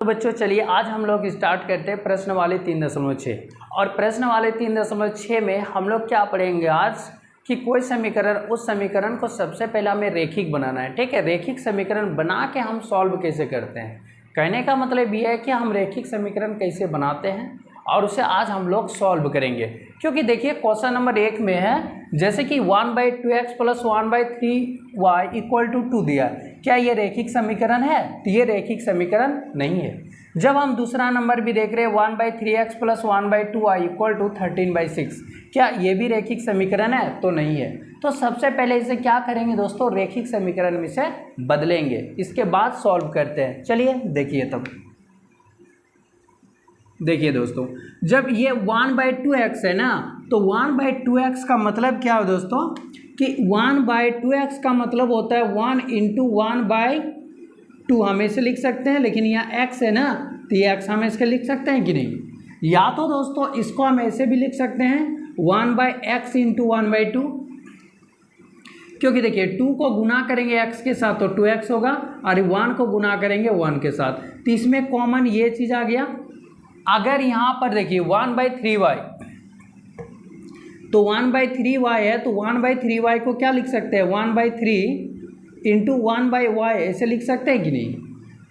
तो बच्चों चलिए आज हम लोग स्टार्ट करते हैं प्रश्न वाले 3.6 और प्रश्न वाले 3.6 में हम लोग क्या पढ़ेंगे आज कि कोई समीकरण, उस समीकरण को सबसे पहले हमें रेखिक बनाना है। ठीक है, रेखिक समीकरण बना के हम सॉल्व कैसे करते हैं। कहने का मतलब ये है कि हम रेखिक समीकरण कैसे बनाते हैं और उसे आज हम लोग सॉल्व करेंगे। क्योंकि देखिए क्वेश्चन नंबर 1 में है जैसे कि 1/2x + 1/3y = 2 दिया। क्या ये रेखिक समीकरण है? तो ये रेखिक समीकरण नहीं है। जब हम दूसरा नंबर भी देख रहे हैं 1/3x + 1/2y = 13/6, क्या ये भी रेखिक समीकरण है? तो नहीं है। तो सबसे पहले इसे क्या करेंगे दोस्तों, रेखिक समीकरण में से बदलेंगे, इसके बाद सॉल्व करते हैं। चलिए देखिए तब देखिए दोस्तों, जब ये 1/2x है ना, तो 1/2x का मतलब क्या है दोस्तों कि 1/2x का मतलब होता है 1 × 1/2 हम इसे लिख सकते हैं, लेकिन यहाँ x है ना, तो ये x हम इसके लिख सकते हैं कि नहीं। या तो दोस्तों इसको हम ऐसे भी लिख सकते हैं 1/x × 1/2, क्योंकि देखिए 2 को गुना करेंगे x के साथ तो 2x होगा और 1 को गुना करेंगे 1 के साथ, तो इसमें कॉमन ये चीज़ आ गया। अगर यहाँ पर देखिए 1/3y, तो 1/3y है, तो 1/3y को क्या लिख सकते हैं 1/3 × 1/y ऐसे लिख सकते हैं कि नहीं,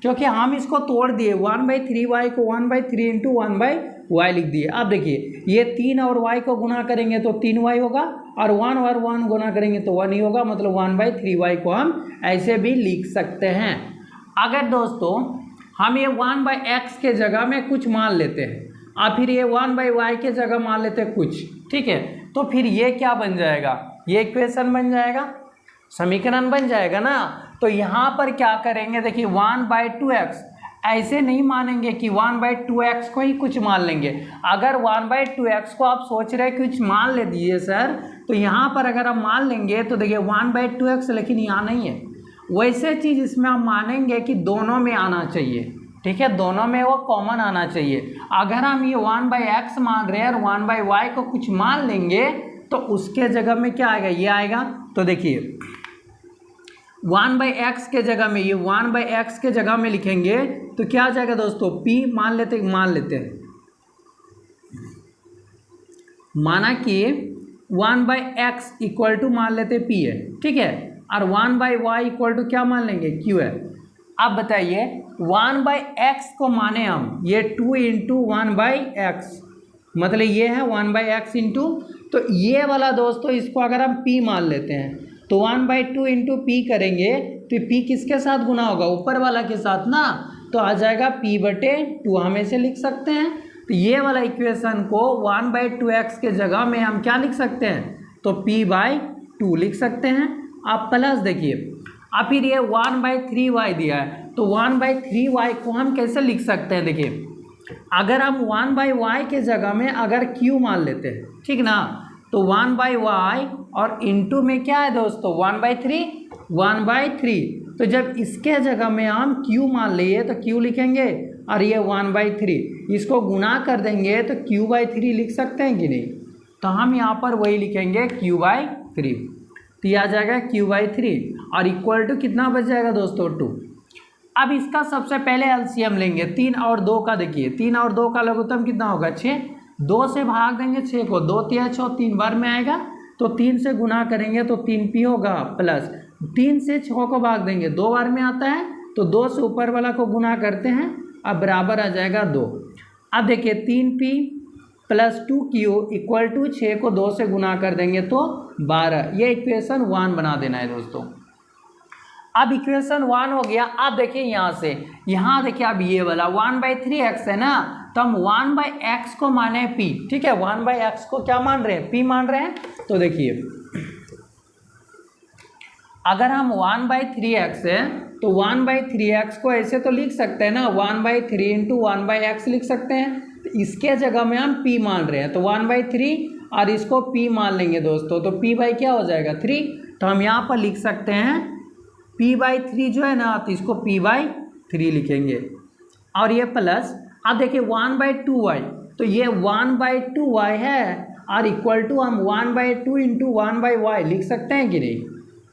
क्योंकि हम इसको तोड़ दिए 1/3y को 1/3 × 1/y लिख दिए। अब देखिए ये 3 और y को गुना करेंगे तो 3y होगा और 1 गुना करेंगे तो 1 ही होगा, मतलब 1/3y को हम ऐसे भी लिख सकते हैं। अगर दोस्तों हम ये 1/x के जगह में कुछ मान लेते हैं और फिर ये 1/y के जगह मान लेते हैं कुछ, ठीक है, तो फिर ये क्या बन जाएगा, ये इक्वेशन बन जाएगा, समीकरण बन जाएगा ना। तो यहाँ पर क्या करेंगे, देखिए 1/2x ऐसे नहीं मानेंगे कि 1/2x को ही कुछ मान लेंगे। अगर 1/2x को आप सोच रहे कुछ मान ले दिए सर, तो यहाँ पर अगर हम मान लेंगे तो देखिए 1/2x, लेकिन यहाँ नहीं है। वैसे चीज़ इसमें हम मानेंगे कि दोनों में आना चाहिए, ठीक है, दोनों में वो कॉमन आना चाहिए। अगर हम ये 1/x मान रहे हैं और 1/y को कुछ मान लेंगे तो उसके जगह में क्या आएगा, ये आएगा। तो देखिए 1/x के जगह में, ये 1/x के जगह में लिखेंगे तो क्या आ जाएगा दोस्तों, p मान लेते हैं, माना कि 1/x = मान लेते p है, ठीक है, और 1/y = क्या मान लेंगे, q है। अब बताइए 1/x को माने हम ये 2 × 1/x, मतलब ये है 1/x × तो ये वाला दोस्तों इसको अगर हम p मान लेते हैं तो 1/2 × p करेंगे तो p किसके साथ गुना होगा, ऊपर वाला के साथ ना, तो आ जाएगा p/2 हम ऐसे लिख सकते हैं। तो ये वाला इक्वेशन को 1/2x के जगह में हम क्या लिख सकते हैं, तो p/2 लिख सकते हैं। आप प्लस देखिए, अब फिर ये 1/3y दिया है, तो 1/3y को हम कैसे लिख सकते हैं, देखिए अगर हम 1/y के जगह में अगर q मान लेते हैं, ठीक ना, तो 1/y और इंटू में क्या है दोस्तों 1/3, तो जब इसके जगह में हम q मान लिए तो q लिखेंगे और ये 1/3 इसको गुना कर देंगे तो q/3 लिख सकते हैं कि नहीं। तो हम यहाँ पर वही लिखेंगे q/3, तो यह आ जाएगा q/3 और इक्वल टू कितना बच जाएगा दोस्तों 2। अब इसका सबसे पहले एलसीएम लेंगे 3 और 2 का। देखिए 3 और 2 का लघुत्तम कितना होगा 6, 2 से भाग देंगे 6 को, 2 × 6 3 बार में आएगा, तो 3 से गुना करेंगे तो 3p होगा, प्लस 3 से 6 को भाग देंगे 2 बार में आता है, तो 2 से ऊपर वाला को गुना करते हैं, अब बराबर आ जाएगा 2। अब देखिए 3p + 2q = 6 को 2 से गुना कर देंगे तो 12। ये इक्वेशन 1 बना देना है दोस्तों। अब इक्वेशन 1 हो गया। अब देखिए यहाँ से यहाँ देखिए, अब ये वाला 1/3x है ना, तो हम 1/x को माने p, ठीक है, 1/x को क्या मान रहे हैं, p मान रहे हैं। तो देखिए अगर हम 1/3x है तो 1/3x को ऐसे तो लिख सकते हैं ना, 1/3 × 1/x लिख सकते हैं। तो इसके जगह में हम p मान रहे हैं, तो 1/3 और इसको p मान लेंगे दोस्तों, तो p/ क्या हो जाएगा 3। तो हम यहाँ पर लिख सकते हैं p/3 जो है ना, तो इसको p/3 लिखेंगे और ये प्लस। अब देखिए 1/2y, तो ये 1/2y है और इक्वल टू हम 1/2 × 1/y लिख सकते हैं कि नहीं,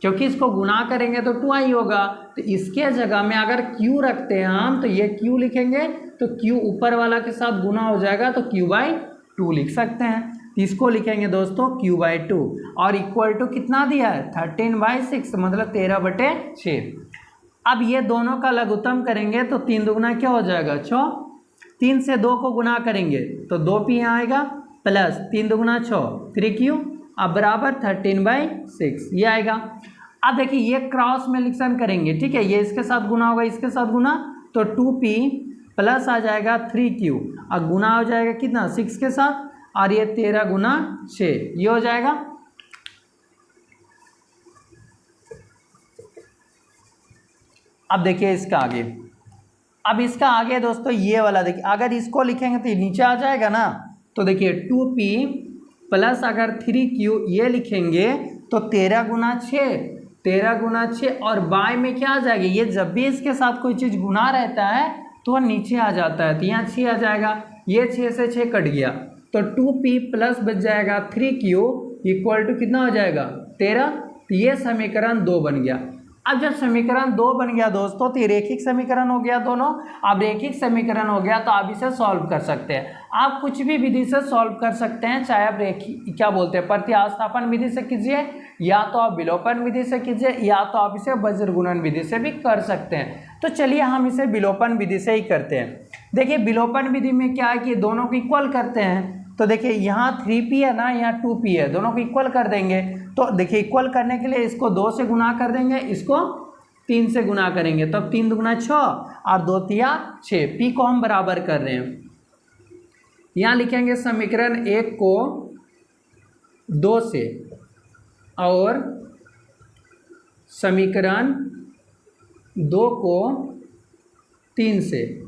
क्योंकि इसको गुना करेंगे तो 2i होगा। तो इसके जगह में अगर q रखते हैं हम, तो ये q लिखेंगे, तो q ऊपर वाला के साथ गुना हो जाएगा, तो q/2 लिख सकते हैं। तो इसको लिखेंगे दोस्तों q/2, और इक्वल टू कितना दिया है 13/6, मतलब 13/6। अब ये दोनों का लघुत्तम करेंगे तो 3 दूगुना क्या हो जाएगा 6, 3 से 2 को गुना करेंगे तो 2p आएगा, प्लस 3 दूगुना 6 3q, अब बराबर 13/6 ये आएगा। अब देखिए ये क्रॉस मल्टीप्लिकेशन करेंगे, ठीक है, ये इसके साथ गुना होगा, इसके साथ गुना, तो 2p प्लस आ जाएगा 3q, अब गुना हो जाएगा कितना 6 के साथ, और ये 13 गुना 6 ये हो जाएगा। अब देखिए इसका आगे, अब इसका आगे दोस्तों ये वाला देखिए, अगर इसको लिखेंगे तो नीचे आ जाएगा ना, तो देखिए 2p प्लस अगर 3q ये लिखेंगे तो 13 गुना 6, 13 गुना 6, और बाय में क्या आ जाएगा, ये जब भी इसके साथ कोई चीज़ गुना रहता है तो वह नीचे आ जाता है, तो यहाँ 6 आ जाएगा, ये 6 से 6 कट गया, तो 2p प्लस बच जाएगा 3q इक्वल टू कितना हो जाएगा 13। तो ये समीकरण 2 बन गया। अब जब समीकरण 2 बन गया दोस्तों, तो ये रेखिक समीकरण हो गया दोनों। अब रेखिक समीकरण हो गया तो आप इसे सॉल्व कर सकते हैं। आप कुछ भी विधि से सॉल्व कर सकते हैं, चाहे आप रेखिक क्या बोलते हैं प्रतिस्थापन विधि से कीजिए, या तो आप विलोपन विधि से कीजिए, या तो आप इसे वज्र गुणन विधि से भी कर सकते हैं। तो चलिए हम इसे विलोपन विधि से ही करते हैं। देखिए विलोपन विधि में क्या है कि दोनों को इक्वल करते हैं, तो देखिए यहाँ 3p है ना, यहाँ 2p है, दोनों को इक्वल कर देंगे। तो देखिए इक्वल करने के लिए इसको 2 से गुना कर देंगे, इसको 3 से गुना करेंगे, तब 3 दूगुना 6 और 2 तिया 6, p को हम बराबर कर रहे हैं। यहाँ लिखेंगे समीकरण 1 को 2 से और समीकरण 2 को 3 से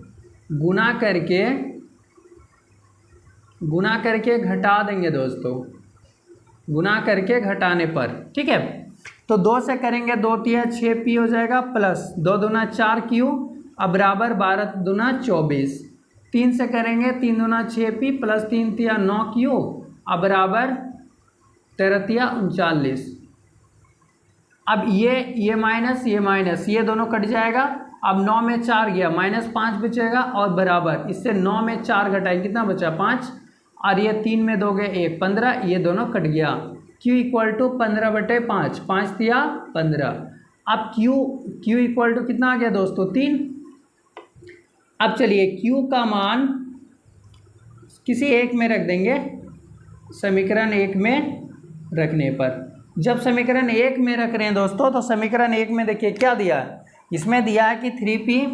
गुना करके घटा देंगे दोस्तों, गुना करके घटाने पर, ठीक है। तो 2 से करेंगे 2 तिया 6p हो जाएगा, प्लस 2 दूना 4q, अब बराबर 12 दूना 24, 3 से करेंगे 3 दूना 6p प्लस 3 तिया 9q, अब बराबर 13 तिया 39। अब ये माइनस ये दोनों कट जाएगा, अब 9 में 4 गया, -5 बचेगा, और बराबर इससे 9 में 4 घटाएं कितना बचा 5, और ये 3 में 2 गए 1, 15, ये दोनों कट गया। q इक्वल टू 15/5, 5 तिया 15। अब q इक्वल टू कितना आ गया दोस्तों 3। अब चलिए q का मान किसी एक में रख देंगे, समीकरण 1 में रखने पर, जब समीकरण 1 में रख रहे हैं दोस्तों, तो समीकरण 1 में देखिए क्या दिया है, इसमें दिया है कि 3p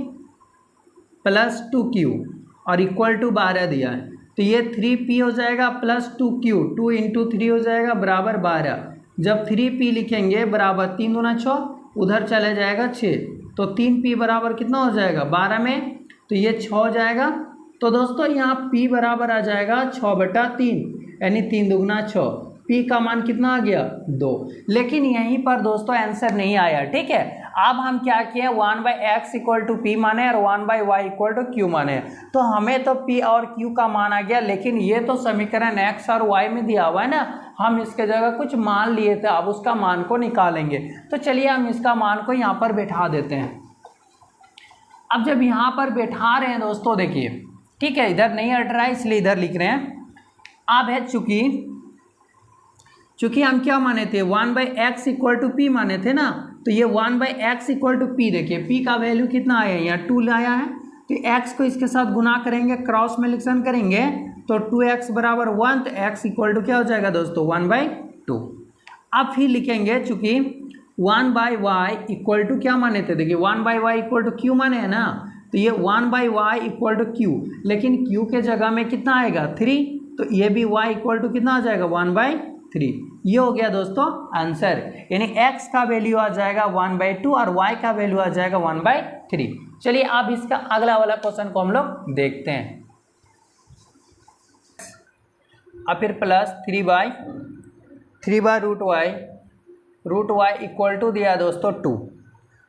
प्लस 2q और इक्वल टू 12 दिया है, तो ये 3p हो जाएगा प्लस 2q, 2 × 3 हो जाएगा बराबर 12। जब 3p लिखेंगे बराबर 3 दूना 6, उधर चला जाएगा 6, तो 3p बराबर कितना हो जाएगा 12 में, तो ये 6 हो जाएगा। तो दोस्तों यहाँ p बराबर आ जाएगा 6/3, यानी 3 दूगुना 6, p का मान कितना आ गया 2। लेकिन यहीं पर दोस्तों आंसर नहीं आया, ठीक है। अब हम क्या किए 1/x = p माने और 1/y = q माने, तो हमें तो p और q का मान आ गया, लेकिन ये तो समीकरण x और y में दिया हुआ है ना, हम इसके जगह कुछ मान लिए थे, अब उसका मान को निकालेंगे। तो चलिए हम इसका मान को यहाँ पर बैठा देते हैं। अब जब यहाँ पर बैठा रहे हैं दोस्तों देखिए, ठीक है, इधर नहीं हट रहा है इसलिए इधर लिख रहे हैं। अब है चूंकि हम क्या माने थे 1/x = p माने थे ना, तो ये 1/x = p, देखिए p का वैल्यू कितना आया है, यहाँ 2 लाया है, तो x को इसके साथ गुना करेंगे, क्रॉस मल्टीप्लिकेशन करेंगे, तो 2x बराबर 1, तो x = क्या हो जाएगा दोस्तों 1/2। अब फिर लिखेंगे चूंकि 1/y = क्या माने थे, देखिए 1/y = q माने है ना, तो ये 1/y = q, लेकिन q के जगह में कितना आएगा 3, तो ये भी y = कितना आ जाएगा 1/3। ये हो गया दोस्तों आंसर, यानी x का वैल्यू आ जाएगा 1/2 और y का वैल्यू आ जाएगा 1/3। चलिए अब इसका अगला वाला क्वेश्चन को हम लोग देखते हैं। अब फिर प्लस 3/√y इक्वल टू दिया दोस्तों 2,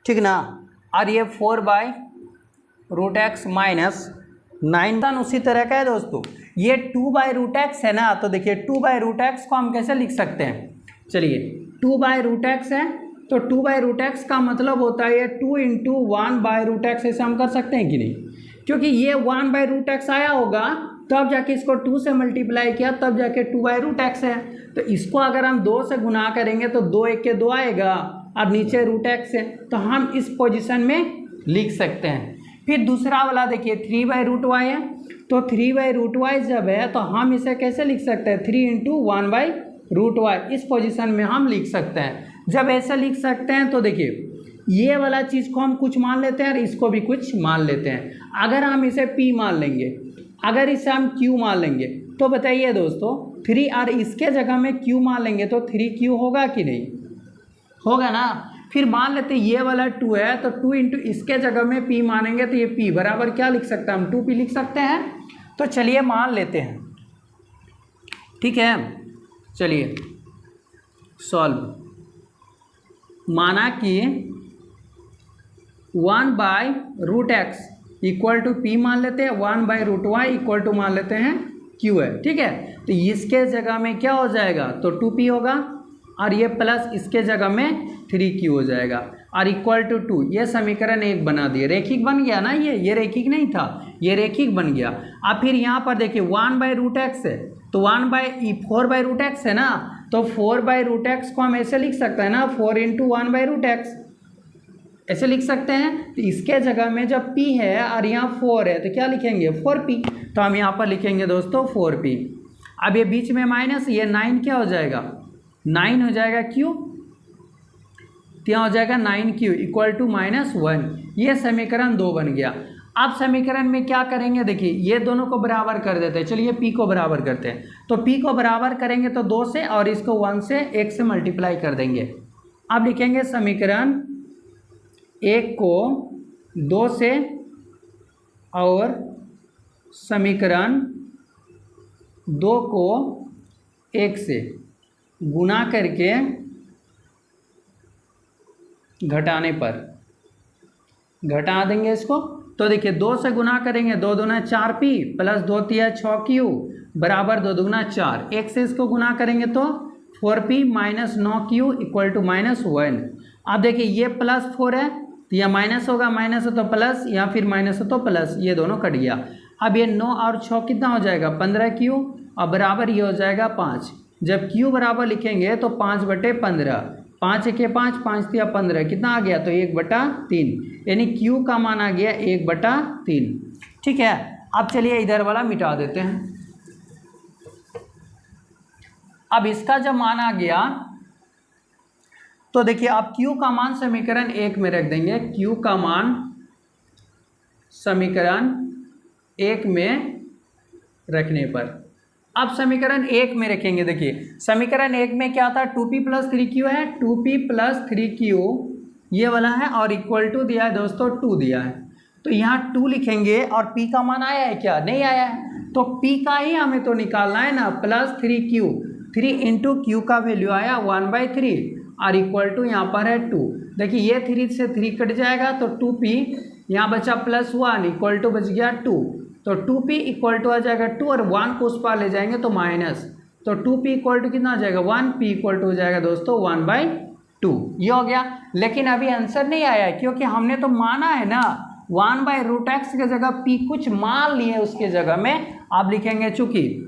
ठीक ना, और ये 4/√x माइनस 9 उसी तरह का है दोस्तों। ये 2/√x है ना, तो देखिए 2/√x को हम कैसे लिख सकते हैं, चलिए 2/√x है, तो 2/√x का मतलब होता है ये 2 इंटू 1/√x, ऐसे हम कर सकते हैं कि नहीं, क्योंकि ये 1/√x आया होगा तब जाके इसको 2 से मल्टीप्लाई किया तब जाके 2/√x है। तो इसको अगर हम 2 से गुना करेंगे तो 2 1 के 2 आएगा और नीचे √x है, तो हम इस पोजीशन में लिख सकते हैं। फिर दूसरा वाला देखिए 3/√y है, तो 3/√y जब है तो हम इसे कैसे लिख सकते हैं, 3 इंटू 1/√y, इस पोजीशन में हम लिख सकते हैं। जब ऐसा लिख सकते हैं तो देखिए ये वाला चीज़ को हम कुछ मान लेते हैं और इसको भी कुछ मान लेते हैं। अगर हम इसे p मान लेंगे, अगर इसे हम q मान लेंगे, तो बताइए दोस्तों 3 और इसके जगह में q मान लेंगे तो 3q होगा कि नहीं, होगा ना। फिर मान लेते हैं ये वाला 2 है, तो 2 इंटू इसके जगह में p मानेंगे तो ये p बराबर क्या लिख सकते हैं हम, 2p लिख सकते हैं। तो चलिए मान लेते हैं, ठीक है। चलिए सॉल्व, माना कि 1/√x इक्वल टू p मान लेते हैं, 1/√y इक्वल टू मान लेते हैं q है, ठीक है। तो इसके जगह में क्या हो जाएगा, तो 2p होगा और ये प्लस इसके जगह में 3q हो जाएगा और इक्वल टू 2। ये समीकरण 1 बना दिए, रेखिक बन गया ना, ये रेखिक नहीं था, ये रेखिक बन गया। अब फिर यहाँ पर देखिए 1/√x है, तो 4/√x है ना, तो 4/√x को हम ऐसे लिख सकते हैं ना, 4 इंटू 1/√x, ऐसे लिख सकते हैं। तो इसके जगह में जब p है और यहाँ 4 है तो क्या लिखेंगे, 4p, तो हम यहाँ पर लिखेंगे दोस्तों 4p। अब ये बीच में माइनस, ये 9 क्या हो जाएगा, 9 हो जाएगा q, तो यहाँ हो जाएगा 9q इक्वल टू -1। ये समीकरण 2 बन गया। अब समीकरण में क्या करेंगे, देखिए ये दोनों को बराबर कर देते हैं। चलिए p को बराबर करते हैं, तो p को बराबर करेंगे तो 2 से और इसको 1 से मल्टीप्लाई कर देंगे। अब लिखेंगे समीकरण 1 को 2 से और समीकरण 2 को 1 से गुना करके घटाने पर घटा देंगे इसको। तो देखिए 2 से गुना करेंगे, 2 दूना 4p प्लस 2 तिया 6q बराबर 2 दूना 4। 1 से इसको गुना करेंगे तो 4p minus 9q equal to -1। अब देखिए ये +4 है तो यह माइनस होगा, माइनस हो तो प्लस या फिर माइनस हो तो प्लस, ये दोनों कट गया। अब ये 9 और 6 कितना हो जाएगा, 15q और बराबर ये हो जाएगा 5। जब q बराबर लिखेंगे तो 5/15, 5 1 5, 5 तिया 15 कितना आ गया, तो 1/3, यानी q का मान आ गया 1/3, ठीक है। अब चलिए इधर वाला मिटा देते हैं। अब इसका जब मान आ गया तो देखिए आप q का मान समीकरण 1 में रख देंगे, q का मान समीकरण 1 में रखने पर अब समीकरण 1 में रखेंगे। देखिए समीकरण 1 में क्या था, 2p + 3q है, 2p + 3q ये वाला है और इक्वल टू दिया है दोस्तों 2 दिया है। तो यहाँ 2 लिखेंगे और p का मान आया है क्या, नहीं आया है, तो p का ही हमें तो निकालना है ना, प्लस 3q, 3 इंटू q का वैल्यू आया 1/3 और इक्वल टू यहाँ पर है 2। देखिए ये 3 से 3 कट जाएगा तो 2p यहाँ बचा +1 इक्वल टू बच गया 2, तो 2p इक्वल टू आ जाएगा 2 और 1 को उस पार ले जाएंगे तो माइनस, तो 2p इक्वल टू कितना आ जाएगा 1, p इक्वल टू हो जाएगा दोस्तों 1/2। ये हो गया, लेकिन अभी आंसर नहीं आया है क्योंकि हमने तो माना है ना 1/√x की जगह p कुछ मान लिए उसके जगह में। आप लिखेंगे चूंकि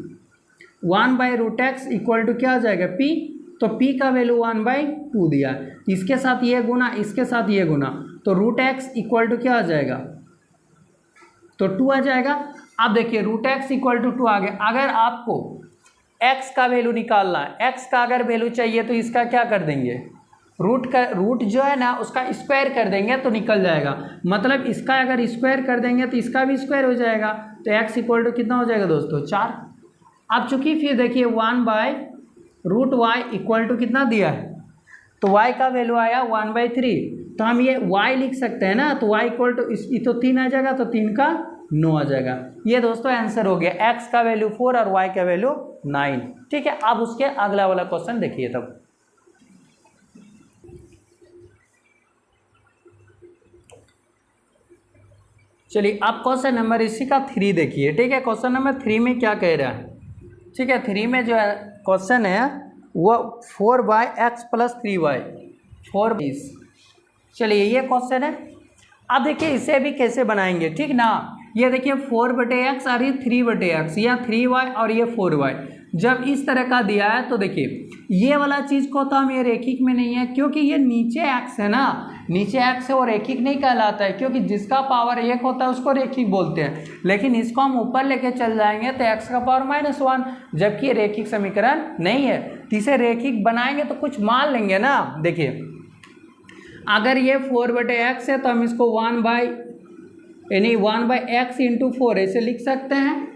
1/√x इक्वल टू क्या आ जाएगा p, तो p का वैल्यू 1/2 दिया, इसके साथ ये गुना, इसके साथ ये गुना, तो √x इक्वल टू क्या आ जाएगा, तो 2 आ जाएगा। अब देखिए √x इक्वल टू 2 आ गया। अगर आपको x का वैल्यू निकालना है, x का अगर वैल्यू चाहिए तो इसका क्या कर देंगे, रूट जो है ना उसका स्क्वायर कर देंगे तो निकल जाएगा। मतलब इसका अगर स्क्वायर कर देंगे तो इसका भी स्क्वायर हो जाएगा, तो x इक्वल टू कितना हो जाएगा दोस्तों 4। अब चूंकि फिर देखिए 1/√y इक्वल टू कितना दिया है, तो y का वैल्यू आया 1/3, तो हम ये y लिख सकते हैं ना, तो y इक्वल टू तो 3 आ जाएगा, तो 3 का 9 आ जाएगा। ये दोस्तों आंसर हो गया, x का वैल्यू 4 और y का वैल्यू 9, ठीक है। अब उसके अगला वाला क्वेश्चन देखिए तब। चलिए अब क्वेश्चन नंबर इसी का 3 देखिए, ठीक है। क्वेश्चन नंबर 3 में क्या कह रहा है, ठीक है। 3 में जो है क्वेश्चन है वो 4x + 3y, 4 20। चलिए ये क्वेश्चन है। अब देखिए इसे भी कैसे बनाएंगे, ठीक ना। ये देखिए 4/x और ये 3/x, या 3y और ये 4y। जब इस तरह का दिया है तो देखिए ये वाला चीज़ को तो हम ये रेखिक में नहीं है, क्योंकि ये नीचे x है ना, नीचे x है, वो रेखिक नहीं कहलाता है, क्योंकि जिसका पावर 1 होता है उसको रेखिक बोलते हैं। लेकिन इसको हम ऊपर लेके चल जाएंगे तो x का पावर -1, जबकि ये रेखिक समीकरण नहीं है। तो इसे रेखिक बनाएंगे तो कुछ मान लेंगे ना। देखिए अगर ये 4/x है तो हम इसको 1/x × 4 ऐसे लिख सकते हैं।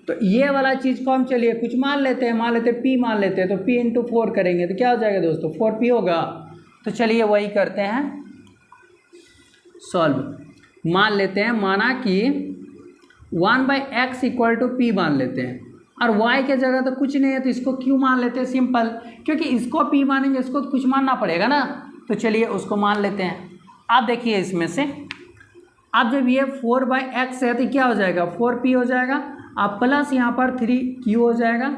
तो ये वाला चीज़ को हम चलिए कुछ मान लेते हैं, p मान लेते हैं। तो p × 4 करेंगे तो क्या हो जाएगा दोस्तों, 4p होगा। तो चलिए वही करते हैं, सॉल्व। मान लेते हैं, माना कि 1/x = p मान लेते हैं, और y के जगह तो कुछ नहीं है तो इसको q मान लेते हैं, सिंपल। क्योंकि इसको p मानेंगे, इसको तो कुछ मानना पड़ेगा ना। तो चलिए उसको मान लेते हैं। अब देखिए इसमें से, अब जब ये 4/x है तो क्या हो जाएगा, 4p हो जाएगा। अब प्लस यहाँ पर 3q हो जाएगा,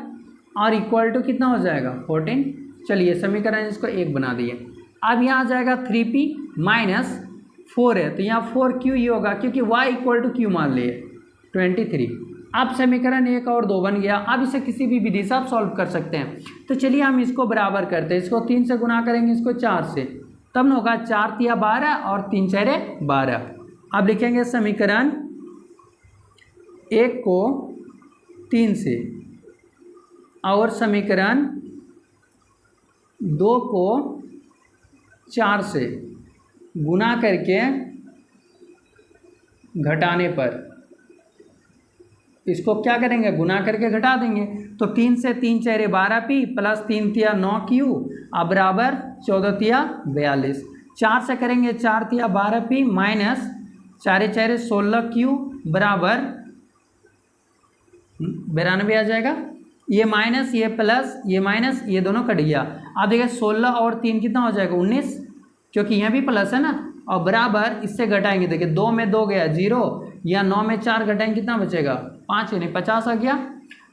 और इक्वल टू कितना हो जाएगा, 14। चलिए समीकरण इसको 1 बना दिए। अब यहाँ आ जाएगा 3p - 4 है तो यहाँ 4q ही होगा, क्योंकि y = q मान लिए, 23। अब समीकरण 1 और 2 बन गया। अब इसे किसी भी विधि से आप सॉल्व कर सकते हैं। तो चलिए हम इसको बराबर करते हैं, इसको 3 से गुना करेंगे, इसको 4 से, तब न होगा 4 × 12 और 3 × 4 = 12। अब लिखेंगे समीकरण 1 को 3 से और समीकरण 2 को 4 से गुना करके घटाने पर इसको क्या करेंगे, गुना करके घटा देंगे। तो 3 से 3 × 4 = 12p प्लस 3 × 3 = 9q अब बराबर 14 × 42। 4 से करेंगे 4 × 3 = 12p माइनस 4 × 4 = 16q बराबर 92 आ जाएगा। ये माइनस, ये प्लस, ये माइनस, ये दोनों कट गया। अब देखिए 16 और 3 कितना हो जाएगा, 19, क्योंकि यहाँ भी प्लस है ना। और बराबर इससे घटाएंगे, देखिए 2 में 2 गया 0, या 9 में 4 घटाएंगे कितना बचेगा, 5 यानी 50 आ गया।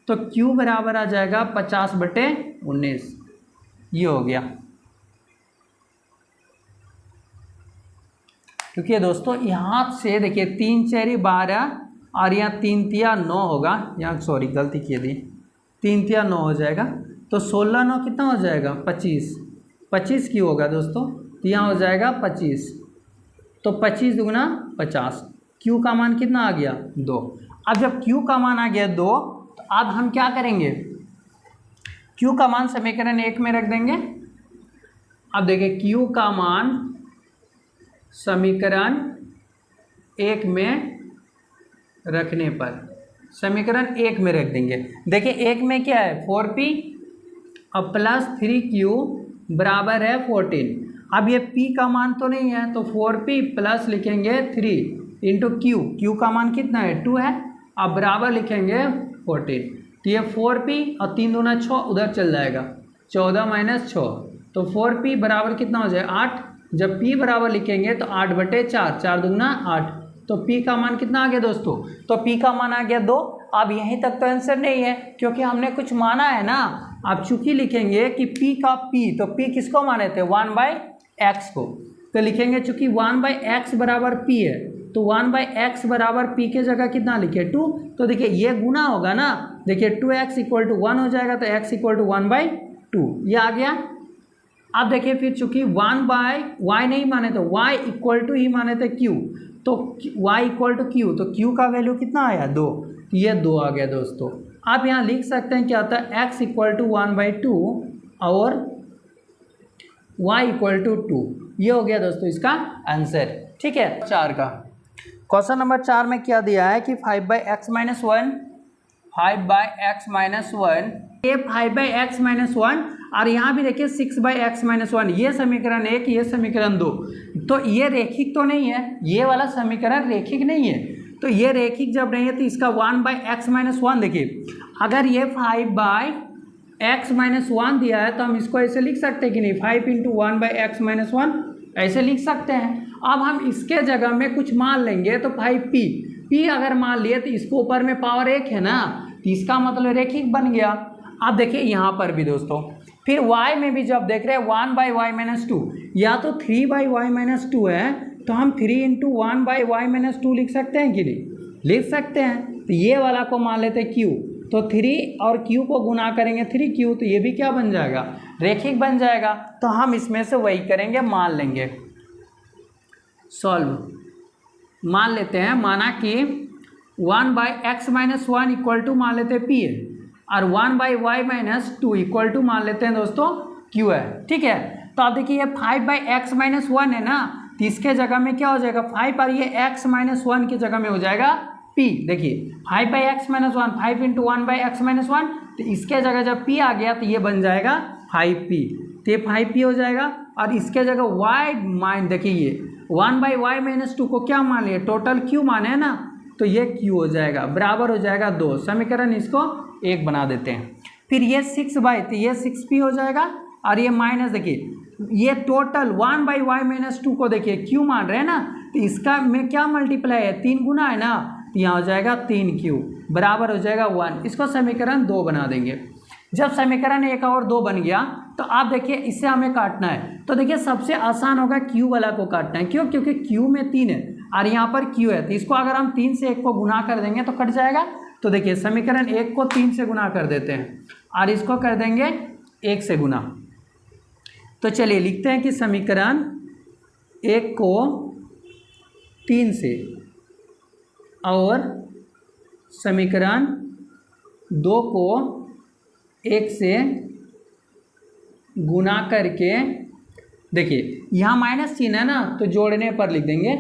तो q बराबर आ जाएगा 50/19, ये हो गया। क्योंकि दोस्तों यहाँ से देखिए 3 × 4 = 12 और यहाँ 3 × 3 = 9 होगा, यहाँ सॉरी गलती किए दी, 3 × 3 = 9 हो जाएगा। तो 16 9 कितना हो जाएगा, 25, 25 क्यों होगा दोस्तों, तो यहाँ हो जाएगा 25। तो 25 दूना 50, q का मान कितना आ गया, 2। अब जब q का मान आ गया 2, तो अब हम क्या करेंगे, q का मान समीकरण 1 में रख देंगे। अब देखिए q का मान समीकरण 1 में रखने पर, समीकरण 1 में रख देंगे। देखिए 1 में क्या है, 4p और प्लस 3q बराबर है 14। अब ये p का मान तो नहीं है, तो 4p प्लस लिखेंगे 3 × q, q का मान कितना है, 2 है। अब बराबर लिखेंगे 14। तो ये 4p और 3 दूना 6 उधर चल जाएगा, 14 - 6, तो 4p बराबर कितना हो जाएगा, 8। जब p बराबर लिखेंगे तो 8/4, 4 दूना 8, तो p का मान कितना आ गया दोस्तों, तो p का मान आ गया 2। अब यहीं तक तो आंसर नहीं है, क्योंकि हमने कुछ माना है ना। आप चूंकि लिखेंगे कि p का p, तो p किसको माने थे, 1/x को, तो लिखेंगे चूंकि 1/x बराबर p है, तो 1/x बराबर p के जगह कितना लिखे, 2। तो देखिए ये गुना होगा ना, देखिए 2x = 1 हो जाएगा, तो x = 1/2, ये आ गया। अब देखिए फिर चूंकि 1/y नहीं माने तो y = ही माने थे q, तो y = q, तो q का वैल्यू कितना आया, 2, ये 2 आ गया दोस्तों। आप यहाँ लिख सकते हैं क्या होता है, x = 1/2 और y = 2, ये हो गया दोस्तों इसका आंसर। ठीक है, 4 का क्वेश्चन नंबर 4 में क्या दिया है कि 5/x - 1, 5/x - 1, ये 5/x - 1, और यहाँ भी देखिए 6/x - 1, ये समीकरण 1, ये समीकरण 2। तो ये रेखिक तो नहीं है, ये वाला समीकरण रेखिक नहीं है। तो ये रेखिक जब नहीं है तो इसका 1/x - 1, देखिए अगर ये 5/x - 1 दिया है तो हम इसको ऐसे लिख सकते हैं कि नहीं, 5 × 1/x - 1 ऐसे लिख सकते हैं। अब हम इसके जगह में कुछ मान लेंगे, तो 5p अगर मान लिए तो इसको ऊपर में पावर 1 है ना, तो इसका मतलब रेखिक बन गया। अब देखिए यहाँ पर भी दोस्तों, फिर y में भी जब देख रहे हैं 1/y - 2, या तो 3/y-2 है तो हम 3 × 1/y-2 लिख सकते हैं कि नहीं, लिख सकते हैं। तो ये वाला को मान लेते हैं q, तो 3 और q को गुना करेंगे 3q, तो ये भी क्या बन जाएगा, रेखिक बन जाएगा। तो हम इसमें से वही करेंगे, मान लेंगे, सॉल्व मान लेते हैं। माना कि 1/x-1 इक्वल टू मान लेते हैं p है, और 1/y-2 इक्वल टू मान लेते हैं दोस्तों q है। ठीक है, तो आप देखिए ये 5/x-1 है ना, तो इसके जगह में क्या हो जाएगा 5, और ये x-1 की जगह में हो जाएगा p। देखिए 5/x-1, 5 × 1/x-1, तो इसके जगह जब p आ गया तो ये बन जाएगा 5p, तो ये 5p हो जाएगा। और इसके जगह y देखिए ये 1/y-2 को क्या मान लिया, टोटल q माने है ना, तो ये q हो जाएगा, बराबर हो जाएगा 2। समीकरण इसको 1 बना देते हैं। फिर ये 6/, तो ये 6p हो जाएगा, और ये माइनस देखिए ये टोटल 1/y-2 को देखिए q मान रहे हैं ना, तो इसका में क्या मल्टीप्लाई है, 3 गुना है ना, तो यहाँ हो जाएगा 3q बराबर हो जाएगा 1। इसको समीकरण 2 बना देंगे। जब समीकरण 1 और 2 बन गया तो आप देखिए इससे हमें काटना है, तो देखिए सबसे आसान होगा q वाला को काटना है। क्यों, क्योंकि q में 3 है और यहाँ पर q है, तो इसको अगर हम 3 से 1 को गुना कर देंगे तो कट जाएगा। तो देखिए समीकरण 1 को 3 से गुना कर देते हैं और इसको कर देंगे 1 से गुना। तो चलिए लिखते हैं कि समीकरण 1 को 3 से और समीकरण 2 को 1 से गुना करके, देखिए यहाँ माइनस चिन्ह है ना, तो जोड़ने पर लिख देंगे,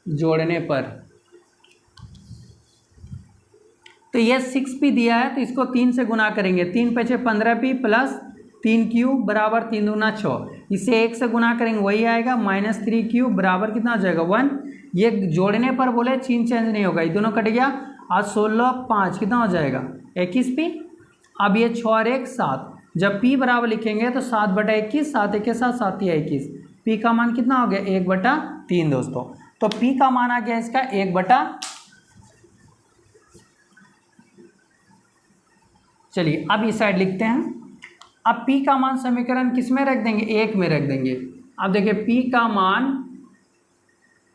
जोड़ने पर। तो ये 6p दिया है, तो इसको 3 से गुना करेंगे, 3 × 5 = 15p प्लस 3q बराबर 3 दूना 6। इसे 1 से गुना करेंगे वही आएगा, -3q बराबर कितना हो जाएगा 1। ये जोड़ने पर बोले चिन्ह चेंज नहीं होगा, ये दोनों कट गया, और 16 5 कितना हो जाएगा 21p। अब ये 6 और 1 7, जब p बराबर लिखेंगे तो 7/21, 7 1 के साथ 7 या 21, p का मान कितना हो गया 1/3 दोस्तों। तो p का मान आ गया इसका 1/। चलिए अब इस साइड लिखते हैं। अब p का मान समीकरण किस में रख देंगे, 1 में रख देंगे। अब देखिए p का मान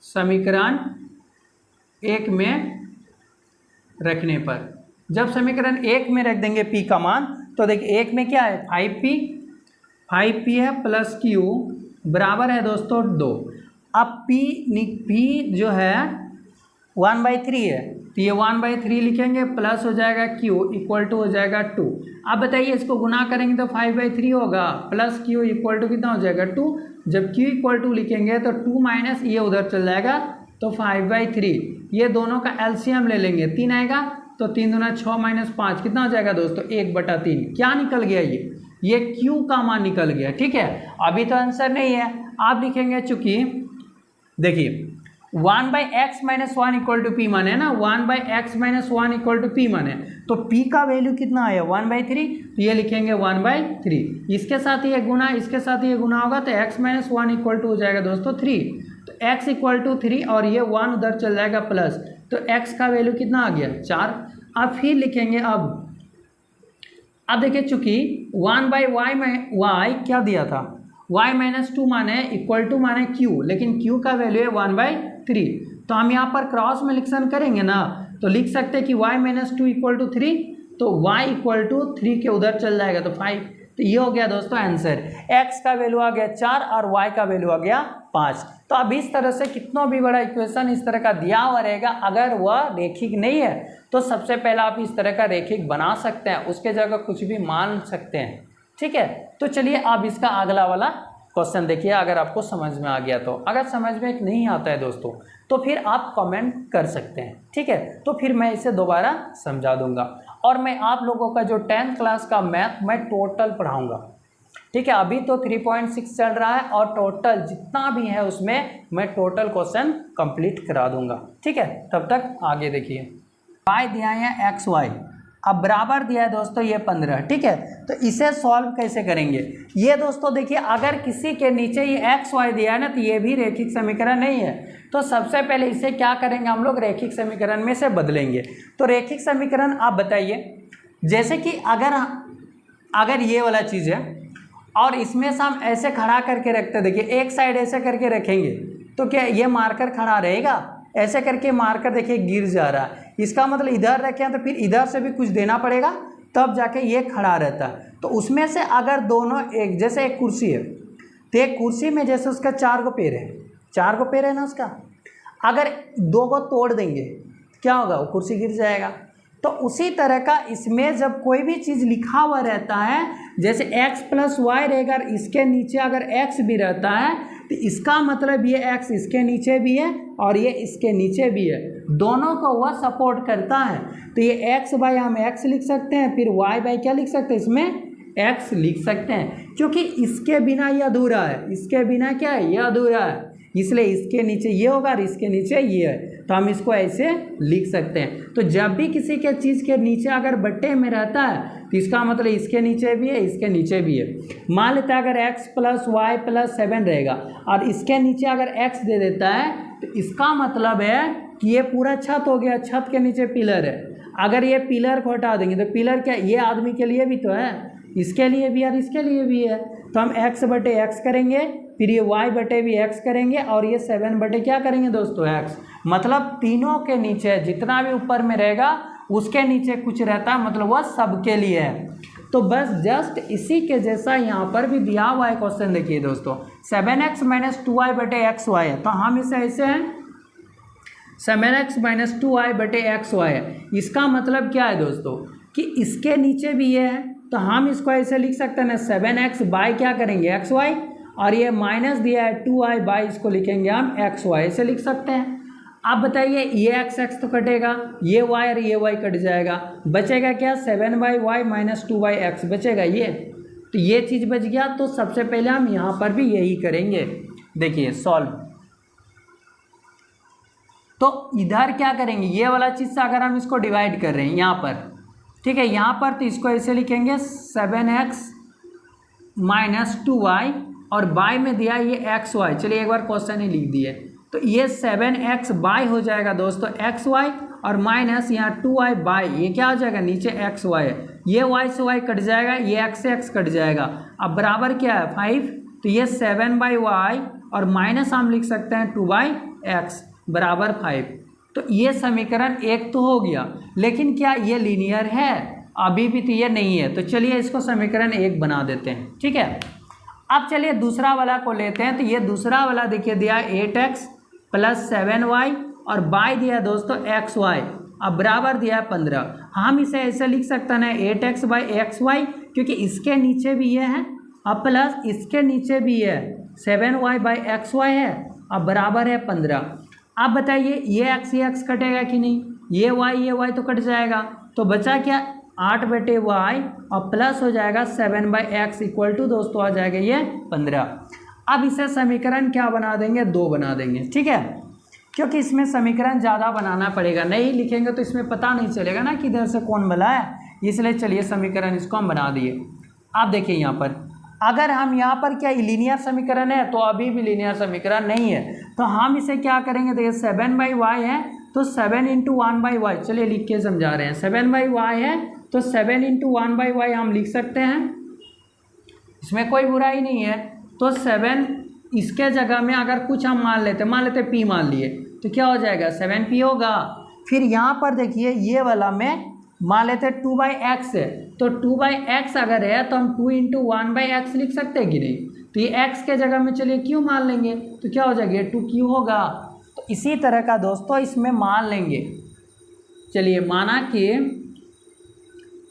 समीकरण 1 में रखने पर, जब समीकरण 1 में रख देंगे p का मान, तो देखिए 1 में क्या है 5p है प्लस q बराबर है दोस्तों 2। अब p जो है 1/3 है, तो ये 1/3 लिखेंगे, प्लस हो जाएगा q इक्वल टू हो जाएगा 2। अब बताइए इसको गुना करेंगे तो 5/3 होगा, प्लस q इक्वल टू कितना हो जाएगा 2। जब q इक्वल टू लिखेंगे तो 2 माइनस ये उधर चल जाएगा, तो 5/3। ये दोनों का एलसीएम ले लेंगे, 3 आएगा, तो 3 दूना 6 - 5 कितना हो जाएगा दोस्तों 1/3। क्या निकल गया, ये q का मान निकल गया। ठीक है, अभी तो आंसर नहीं है, आप लिखेंगे चूंकि देखिए 1/x-1 इक्वल टू p माने ना, 1/x-1 इक्वल टू p माने, तो p का वैल्यू कितना आया 1/3, तो ये लिखेंगे 1/3। इसके साथ ये गुना, इसके साथ ये गुना होगा, तो x-1 इक्वल टू हो जाएगा दोस्तों 3। तो x इक्वल टू 3 और ये 1 उधर चल जाएगा प्लस, तो x का वैल्यू कितना आ गया 4। अब फिर लिखेंगे, अब देखिए चूंकि 1/y में y क्या दिया था, y-2 माने इक्वल टू माने q, लेकिन q का वैल्यू है 1/3। तो हम यहाँ पर क्रॉस मल्टीप्लिकेशन करेंगे ना, तो लिख सकते हैं कि y-2 इक्वल टू 3, तो y इक्वल टू 3 के उधर चल जाएगा तो 5। तो ये हो गया दोस्तों आंसर, x का वैल्यू आ गया 4 और y का वैल्यू आ गया 5। तो अब इस तरह से कितना भी बड़ा इक्वेशन इस तरह का दिया हुआ रहेगा, अगर वह रेखिक नहीं है तो सबसे पहला आप इस तरह का रेखिक बना सकते हैं, उसके जगह कुछ भी मान सकते हैं। ठीक है, तो चलिए आप इसका अगला वाला क्वेश्चन देखिए, अगर आपको समझ में आ गया तो। अगर समझ में नहीं आता है दोस्तों तो फिर आप कमेंट कर सकते हैं। ठीक है, तो फिर मैं इसे दोबारा समझा दूंगा, और मैं आप लोगों का जो 10th क्लास का मैथ मैं टोटल पढ़ाऊंगा। ठीक है, अभी तो 3.6 चल रहा है और टोटल जितना भी है उसमें मैं टोटल क्वेश्चन कंप्लीट करा दूंगा। ठीक है, तब तक आगे देखिए। y दिया है xy, अब बराबर दिया है दोस्तों ये 15। ठीक है, तो इसे सॉल्व कैसे करेंगे, ये दोस्तों देखिए अगर किसी के नीचे ये xy दिया है ना, तो ये भी रेखिक समीकरण नहीं है। तो सबसे पहले इसे क्या करेंगे हम लोग, रेखिक समीकरण में से बदलेंगे। तो रेखिक समीकरण आप बताइए, जैसे कि अगर ये वाला चीज़ है और इसमें से हम ऐसे खड़ा करके रखते हैं, देखिए एक साइड ऐसे करके रखेंगे तो क्या ये मार्कर खड़ा रहेगा, ऐसे करके मार्कर देखिए गिर जा रहा है, इसका मतलब इधर रखें तो फिर इधर से भी कुछ देना पड़ेगा तब जाके ये खड़ा रहता है। तो उसमें से अगर दोनों एक, जैसे एक कुर्सी है तो एक कुर्सी में जैसे उसका 4 गो पैर है, 4 गो पैर है ना उसका, अगर 2 को तोड़ देंगे क्या होगा, वो कुर्सी गिर जाएगा। तो उसी तरह का इसमें जब कोई भी चीज़ लिखा हुआ रहता है, जैसे x + y रहेगा, इसके नीचे अगर x भी रहता है तो इसका मतलब ये x इसके नीचे भी है और ये इसके नीचे भी है, दोनों को वह सपोर्ट करता है। तो ये x बाय हम x लिख सकते हैं, फिर y बाय क्या लिख सकते हैं, इसमें x लिख सकते हैं, क्योंकि इसके बिना ये अधूरा है, इसके बिना क्या है, ये अधूरा है, इसलिए इसके नीचे ये होगा और इसके नीचे ये है, तो हम इसको ऐसे लिख सकते हैं। तो जब भी किसी के चीज़ के नीचे अगर बट्टे में रहता है तो इसका मतलब इसके नीचे भी है, इसके नीचे भी है। मान लेते हैं अगर x + y + 7 रहेगा और इसके नीचे अगर x दे देता है तो इसका मतलब है कि ये पूरा छत हो गया, छत के नीचे पिलर है। अगर ये पिलर को हटा देंगे तो पिलर क्या, ये आदमी के लिए भी तो है, इसके लिए भी और इसके लिए भी है, तो हम x/x करेंगे, फिर ये y/x करेंगे और ये 7/ क्या करेंगे दोस्तों, x। मतलब तीनों के नीचे जितना भी ऊपर में रहेगा उसके नीचे कुछ रहता है, मतलब वह सबके लिए है। तो बस जस्ट इसी के जैसा यहाँ पर भी दिया हुआ है क्वेश्चन, देखिए दोस्तों 7x - 2y/xy है, तो हम इसे ऐसे हैं 7x - 2y/xy है। इसका मतलब क्या है दोस्तों कि इसके नीचे भी ये है, तो हम इसको ऐसे लिख सकते हैं ना, 7x बाय क्या करेंगे xy, और ये माइनस दिया है 2y बाय, इसको लिखेंगे हम xy, ऐसे लिख सकते हैं। अब बताइए ये x तो कटेगा, ये y और ये y कट जाएगा, बचेगा क्या, 7/y - 2/x बचेगा ये, तो ये चीज़ बच गया। तो सबसे पहले हम यहाँ पर भी यही करेंगे, देखिए सॉल्व। तो इधर क्या करेंगे, ये वाला चीज़ से अगर हम इसको डिवाइड कर रहे हैं यहाँ पर, ठीक है, यहाँ पर तो इसको ऐसे लिखेंगे 7x - 2y और बाय में दिया ये xy, चलिए एक बार क्वेश्चन ही लिख दिए, तो ये 7x बाय हो जाएगा दोस्तों xy और माइनस यहाँ 2y बाय, ये क्या हो जाएगा, नीचे xy है, ये y से y कट जाएगा, ये x से x कट जाएगा, अब बराबर क्या है 5, तो ये 7/y और माइनस हम लिख सकते हैं 2/x बराबर 5। तो ये समीकरण एक तो हो गया, लेकिन क्या ये लीनियर है, अभी भी तो ये नहीं है, तो चलिए इसको समीकरण 1 बना देते हैं, ठीक है। अब चलिए दूसरा वाला को लेते हैं, तो ये दूसरा वाला देखिए दिया 8x + 7y और बाय दिया दोस्तों xy, अब बराबर दिया है 15। हम इसे ऐसे लिख सकते हैं 8x/xy, क्योंकि इसके नीचे भी ये है अब प्लस इसके नीचे भी है 7y/xy है, अब बराबर है 15। अब बताइए ये x कटेगा कि नहीं, ये y तो कट जाएगा, तो बचा क्या 8/y और प्लस हो जाएगा 7/x इक्वल टू दोस्तों आ जाएगा ये 15। अब इसे समीकरण क्या बना देंगे, 2 बना देंगे, ठीक है, क्योंकि इसमें समीकरण ज़्यादा बनाना पड़ेगा, नहीं लिखेंगे तो इसमें पता नहीं चलेगा ना कि इधर से कौन बना है, इसलिए चलिए समीकरण इसको हम बना दिए। आप देखिए यहाँ पर अगर हम यहाँ पर क्या लीनियर समीकरण है, तो अभी भी लीनियर समीकरण नहीं है, तो हम इसे क्या करेंगे, देखिए 7/y है तो 7 × 1/y, चलिए लिख के समझा रहे हैं, 7/y है तो 7 × 1/y हम लिख सकते हैं, इसमें कोई बुराई नहीं है। तो 7 इसके जगह में अगर कुछ हम मान लेते p मान लिए, तो क्या हो जाएगा 7p होगा। फिर यहाँ पर देखिए ये वाला में मान लेते 2/x है, तो 2/x अगर है तो हम 2 × 1/x लिख सकते हैं कि नहीं, तो ये x के जगह में चलिए q मान लेंगे, तो क्या हो जाएगा 2q होगा। तो इसी तरह का दोस्तों इसमें मान लेंगे, चलिए माना कि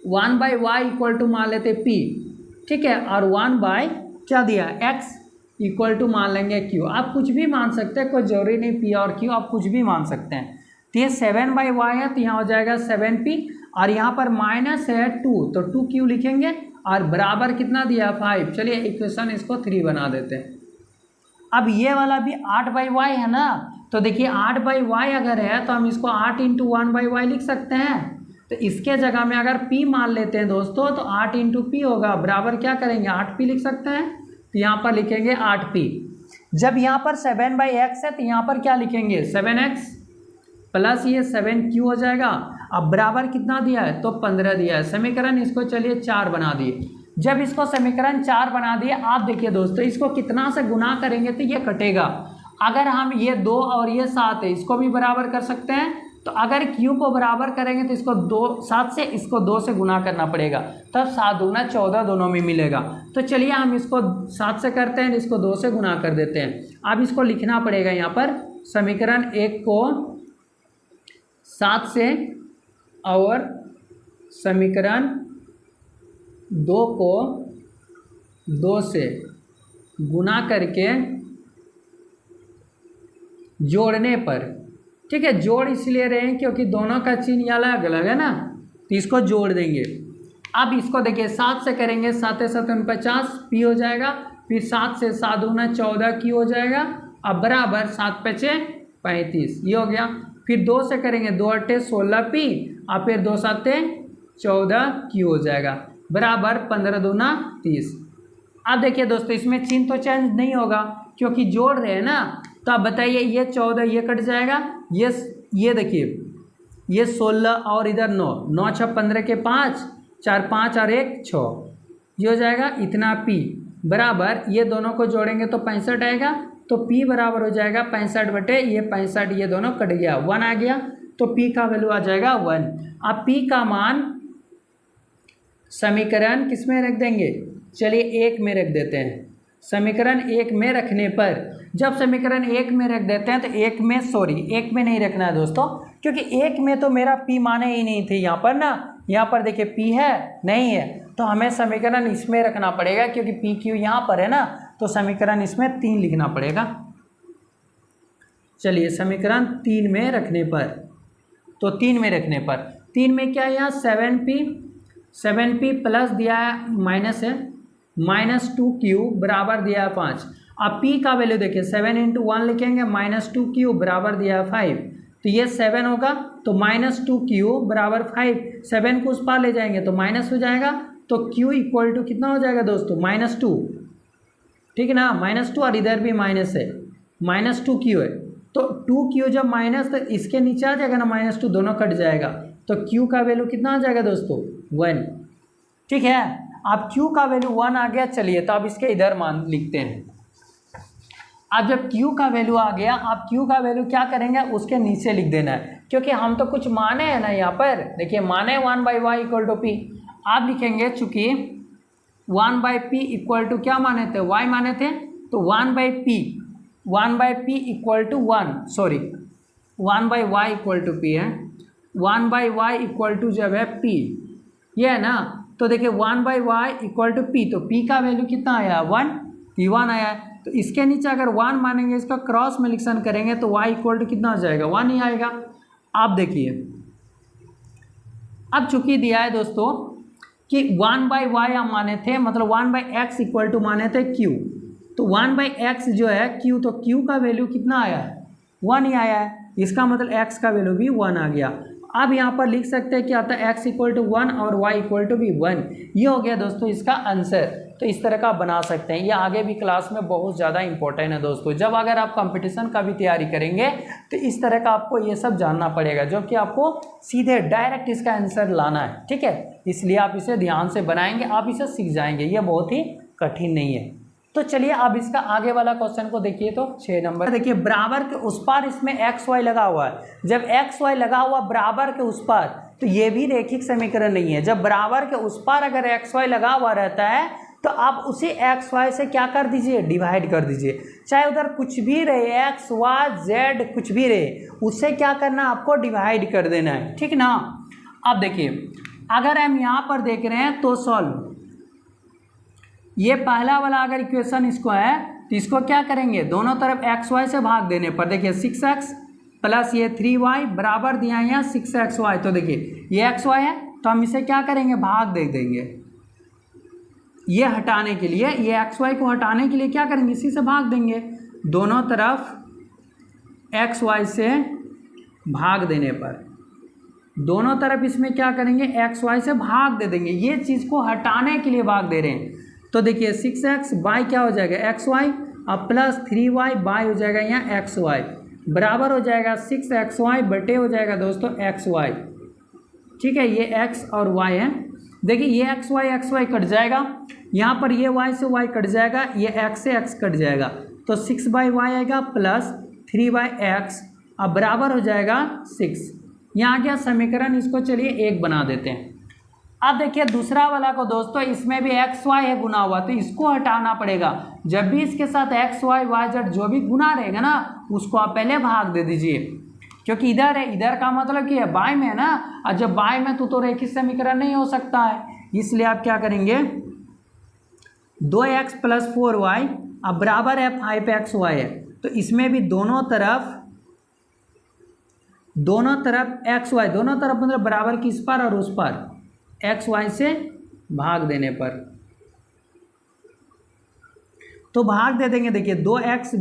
1/y इक्वल टू मान लेते p, ठीक है, और 1/ क्या दिया x इक्वल टू मान लेंगे q। आप कुछ भी मान सकते हैं, कोई जरूरी नहीं p और q, आप कुछ भी मान सकते हैं। तो ये 7/y है तो यहाँ हो जाएगा 7p और यहाँ पर माइनस है 2, तो 2q लिखेंगे और बराबर कितना दिया 5। चलिए इक्वेशन इसको 3 बना देते हैं। अब ये वाला भी 8/y है ना, तो देखिए 8/y अगर है तो हम इसको 8 × 1/y लिख सकते हैं, तो इसके जगह में अगर p मान लेते हैं दोस्तों तो 8 × p होगा, बराबर क्या करेंगे 8p लिख सकते हैं, तो यहाँ पर लिखेंगे 8p। जब यहाँ पर 7/x है तो यहाँ पर क्या लिखेंगे 7x प्लस ये 7q हो जाएगा, अब बराबर कितना दिया है तो 15 दिया है। समीकरण इसको चलिए 4 बना दिए, जब इसको समीकरण 4 बना दिए, आप देखिए दोस्तों इसको कितना से गुना करेंगे तो ये कटेगा। अगर हम ये 2 और ये 7 है इसको भी बराबर कर सकते हैं, तो अगर q को बराबर करेंगे तो इसको 7 से इसको 2 से गुना करना पड़ेगा, तब 7 दूना 14 दोनों में मिलेगा। तो चलिए हम इसको 7 से करते हैं, इसको 2 से गुना कर देते हैं। अब इसको लिखना पड़ेगा यहाँ पर, समीकरण 1 को 7 से और समीकरण 2 को 2 से गुना करके जोड़ने पर, ठीक है, जोड़ इसलिए रहे हैं क्योंकि दोनों का चिन्ह अलग अलग है ना, तो इसको जोड़ देंगे। अब इसको देखिए 7 से करेंगे, 7 7 49 पी हो जाएगा, फिर 7 से 7 दूना 14 की हो जाएगा, अब बराबर 7 5 35 ये हो गया। फिर 2 से करेंगे, 2 8 16 पी, और फिर 2 7 14 की हो जाएगा, बराबर 15 दूना 30। अब देखिए दोस्तों इसमें चिन्ह तो चेंज नहीं होगा क्योंकि जोड़ रहे हैं ना, तो आप बताइए ये 14 ये कट जाएगा, ये देखिए ये 16 और इधर 9 9 6 15 के 5 4 5 और 1 6 ये हो जाएगा इतना पी, बराबर ये दोनों को जोड़ेंगे तो 65 आएगा, तो पी बराबर हो जाएगा 65 बटे ये 65, ये दोनों कट गया 1 आ गया, तो पी का वैल्यू आ जाएगा 1। अब पी का मान समीकरण किस में रख देंगे, चलिए 1 में रख देते हैं। समीकरण 1 में रखने पर, जब समीकरण 1 में रख देते हैं तो 1 में नहीं रखना है दोस्तों, क्योंकि 1 में तो मेरा पी माने ही नहीं थे यहाँ पर ना, यहाँ पर देखिए पी है नहीं है, तो हमें समीकरण इसमें रखना पड़ेगा क्योंकि पी क्यू यहाँ पर है ना, तो समीकरण इसमें 3 लिखना पड़ेगा। चलिए समीकरण 3 में रखने पर, तो 3 में रखने पर 3 में क्या है यहाँ 7p प्लस दिया है माइनस है -2q बराबर दिया है 5। अब p का वैल्यू देखिए 7 × 1 लिखेंगे, -2q बराबर दिया है 5, तो ये 7 होगा, तो -2q बराबर 5, 7 को उस पार ले जाएंगे तो माइनस हो जाएगा, तो q इक्वल टू कितना हो जाएगा दोस्तों -2, ठीक है ना, -2 और इधर भी माइनस है, -2q है, तो 2q जब माइनस तो इसके नीचे आ जाएगा ना -2, दोनों कट जाएगा, तो q का वैल्यू कितना आ जाएगा दोस्तों 1, ठीक है। अब q का वैल्यू 1 आ गया, चलिए तो अब इसके इधर मान लिखते हैं। अब जब q का वैल्यू आ गया, अब q का वैल्यू क्या करेंगे उसके नीचे लिख देना है, क्योंकि हम तो कुछ माने हैं ना यहाँ पर, देखिए माने 1/y = p, आप लिखेंगे चूँकि 1/p इक्वल टू क्या माने थे, y माने थे, तो 1/p equal to 1, sorry 1/y equal to p है, 1/y इक्वल टू जब है p, ये है ना, तो देखिए 1/y इक्वल टू p, तो p का वैल्यू कितना आया 1, p1 आया है, तो इसके नीचे अगर 1 मानेंगे, इसका क्रॉस मल्टीप्लिकेशन करेंगे तो y इक्वल टू कितना हो जाएगा 1 ही आएगा। आप देखिए अब चूंकि दिया है दोस्तों कि 1/y हम माने थे, मतलब 1/x इक्वल टू माने थे q, तो 1/x जो है q, तो q का वैल्यू कितना आया है 1 ही आया है, इसका मतलब x का वैल्यू भी 1 आ गया। अब यहाँ पर लिख सकते हैं क्या आता है x इक्वल टू 1 और y इक्वल टू भी 1, ये हो गया दोस्तों इसका आंसर। तो इस तरह का बना सकते हैं, ये आगे भी क्लास में बहुत ज़्यादा इंपॉर्टेंट है दोस्तों। जब अगर आप कंपटीशन का भी तैयारी करेंगे तो इस तरह का आपको ये सब जानना पड़ेगा, जो कि आपको सीधे डायरेक्ट इसका आंसर लाना है, ठीक है, इसलिए आप इसे ध्यान से बनाएंगे, आप इसे सीख जाएंगे, ये बहुत ही कठिन नहीं है। तो चलिए अब इसका आगे वाला क्वेश्चन को देखिए, तो 6 नंबर देखिए, बराबर के उस पार इसमें एक्स वाई लगा हुआ है, जब एक्स वाई लगा हुआ बराबर के उस पार, तो ये भी रेखिक समीकरण नहीं है। जब बराबर के उस पार अगर एक्स वाई लगा हुआ रहता है तो आप उसी एक्स वाई से क्या कर दीजिए, डिवाइड कर दीजिए, चाहे उधर कुछ भी रहे, एक्स वाई जेड कुछ भी रहे, उससे क्या करना आपको डिवाइड कर देना है, ठीक ना। अब देखिए अगर हम यहाँ पर देख रहे हैं तो सॉल्व, ये पहला वाला अगर इक्वेशन इसको है तो इसको क्या करेंगे, दोनों तरफ एक्स वाई से भाग देने पर, देखिए 6x प्लस ये 3y बराबर दिया है यहाँ 6xy, तो देखिए ये एक्स वाई है तो हम इसे क्या करेंगे, भाग दे देंगे, ये हटाने के लिए, ये एक्स वाई को हटाने के लिए क्या करेंगे, इसी से भाग देंगे, दोनों तरफ एक्स वाई से भाग देने पर, दोनों तरफ इसमें क्या करेंगे, एक्स वाई से भाग दे देंगे, ये चीज़ को हटाने के लिए भाग दे रहे हैं। तो देखिए 6x बाई क्या हो जाएगा एक्स वाई, अब प्लस 3y बाई हो जाएगा यहाँ एक्स वाई, बराबर हो जाएगा 6xy बटे हो जाएगा दोस्तों एक्स वाई, ठीक है, ये x और y है, देखिए ये एक्स वाई कट जाएगा, यहाँ पर ये वाई से वाई कट जाएगा, ये एक्स से एक्स कट जाएगा, तो 6/y आएगा प्लस 3/x, अब बराबर हो जाएगा 6। यहाँ क्या समीकरण, इसको चलिए 1 बना देते हैं। अब देखिए दूसरा वाला को दोस्तों, इसमें भी एक्स वाई है गुना हुआ, तो इसको हटाना पड़ेगा। जब भी इसके साथ एक्स वाई वाई जेड जो भी गुना रहेगा ना, उसको आप पहले भाग दे दीजिए, क्योंकि इधर है, इधर का मतलब क्या है, बाय में है ना, और जब बाय में तो रेखीय समीकरण नहीं हो सकता है, इसलिए आप क्या करेंगे 2x + 4y अब बराबर है 5xy है, तो इसमें भी दोनों तरफ एक्स वाई, दोनों तरफ मतलब बराबर किस पर और उस पर, एक्स वाई से भाग देने पर, तो भाग दे देंगे। देखिए 2x,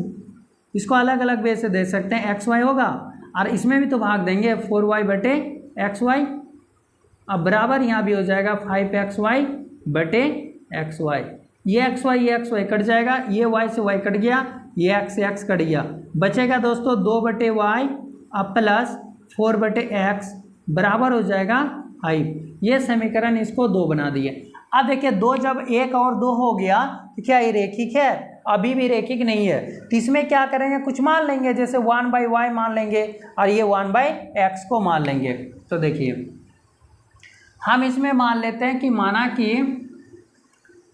इसको अलग अलग वे से दे सकते हैं, एक्स वाई होगा, और इसमें भी तो भाग देंगे 4y/xy, अब बराबर यहाँ भी हो जाएगा 5xy/xy। ये xy कट जाएगा, ये y से y कट गया, ये x से x कट गया, बचेगा दोस्तों 2/y अब प्लस 4/x बराबर हो जाएगा 5। ये समीकरण इसको 2 बना दिए। अब देखिए 2 जब 1 और 2 हो गया तो क्या ये रेखिक है? अभी भी रेखिक नहीं है, तो इसमें क्या करेंगे, कुछ मान लेंगे, जैसे 1/y मान लेंगे और ये 1/x को मान लेंगे। तो देखिए हम इसमें मान लेते हैं कि माना कि